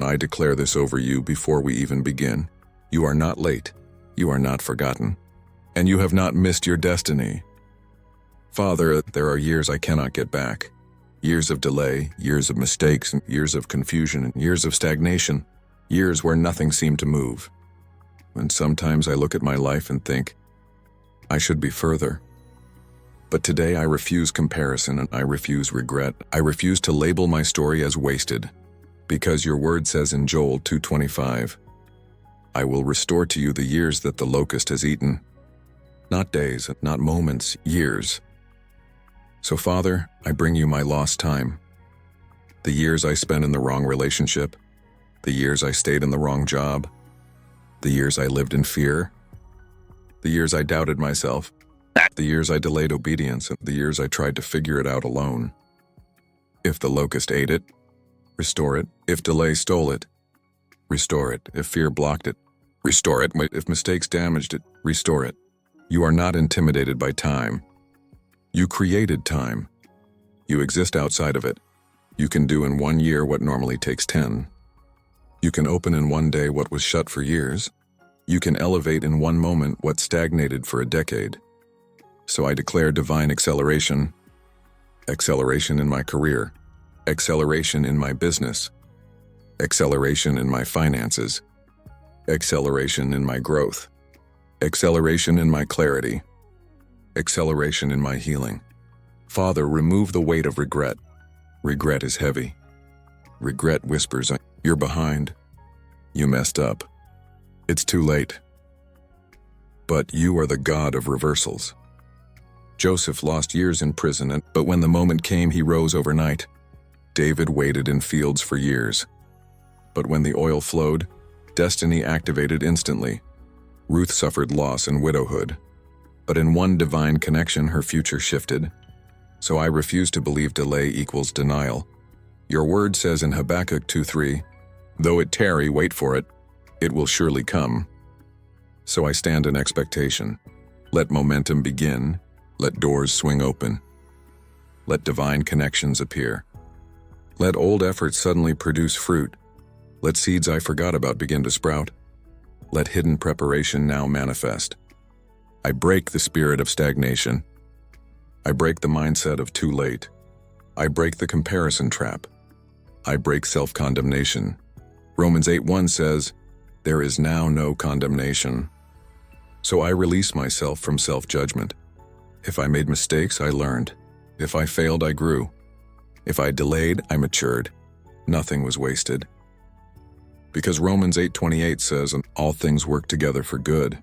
I declare this over you before we even begin. You are not late. You are not forgotten. And you have not missed your destiny. Father, there are years I cannot get back. Years of delay, years of mistakes, years of confusion, years of stagnation, years where nothing seemed to move. And sometimes I look at my life and think, I should be further. But today I refuse comparison and I refuse regret. I refuse to label my story as wasted, because your word says in Joel 2:25, I will restore to you the years that the locust has eaten. Not days, not moments, years. So Father, I bring you my lost time. The years I spent in the wrong relationship, the years I stayed in the wrong job, the years I lived in fear, the years I doubted myself, the years I delayed obedience, and the years I tried to figure it out alone. If the locust ate it, restore it. If delay stole it, restore it. If fear blocked it, restore it. If mistakes damaged it, restore it. You are not intimidated by time. You created time. You exist outside of it. You can do in 1 year what normally takes 10. You can open in 1 day what was shut for years. You can elevate in 1 moment what stagnated for a decade. So I declare divine acceleration. Acceleration in my career. Acceleration in my business. Acceleration in my finances. Acceleration in my growth. Acceleration in my clarity. Acceleration in my healing. Father, remove the weight of regret. Regret is heavy. Regret whispers, you're behind. You messed up. It's too late. But you are the God of reversals. Joseph lost years in prison, but when the moment came, he rose overnight. David waited in fields for years. But when the oil flowed, destiny activated instantly. Ruth suffered loss and widowhood. But in one divine connection, her future shifted. So I refuse to believe delay equals denial. Your word says in Habakkuk 2:3, though it tarry, wait for it, it will surely come. So I stand in expectation. Let momentum begin. Let doors swing open. Let divine connections appear. Let old efforts suddenly produce fruit. Let seeds I forgot about begin to sprout. Let hidden preparation now manifest. I break the spirit of stagnation. I break the mindset of too late. I break the comparison trap. I break self-condemnation. Romans 8:1 says, there is now no condemnation. So I release myself from self-judgment. If I made mistakes, I learned. If I failed, I grew. If I delayed, I matured. Nothing was wasted. Because Romans 8:28 says, all things work together for good.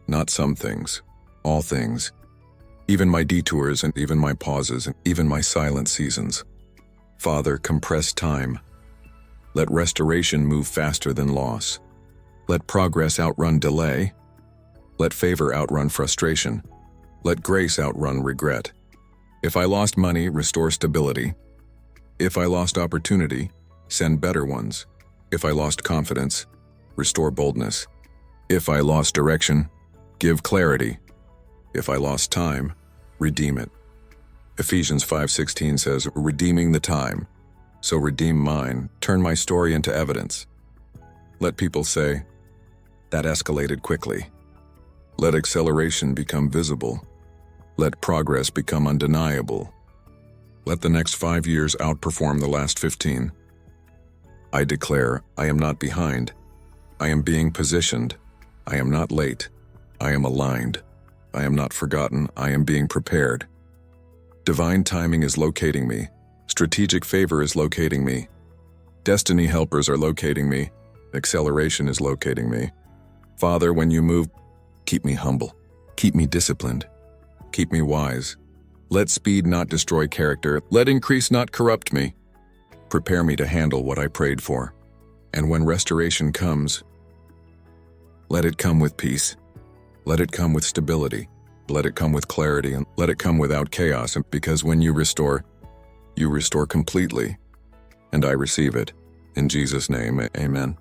Not some things, all things. Even my detours and even my pauses and even my silent seasons. Father, compress time. Let restoration move faster than loss. Let progress outrun delay. Let favor outrun frustration. Let grace outrun regret. If I lost money, restore stability. If I lost opportunity, send better ones. If I lost confidence, restore boldness. If I lost direction, give clarity. If I lost time, redeem it. Ephesians 5:16 says, redeeming the time. So redeem mine, turn my story into evidence. Let people say, that escalated quickly. Let acceleration become visible. Let progress become undeniable. Let the next 5 years outperform the last 15. I declare, I am not behind. I am being positioned. I am not late. I am aligned. I am not forgotten. I am being prepared. Divine timing is locating me. Strategic favor is locating me. Destiny helpers are locating me. Acceleration is locating me. Father, when you move, keep me humble. Keep me disciplined. Keep me wise. Let speed not destroy character. Let increase not corrupt me. Prepare me to handle what I prayed for. And when restoration comes, let it come with peace. Let it come with stability. Let it come with clarity, and let it come without chaos, because when you restore completely. And I receive it. In Jesus' name, amen.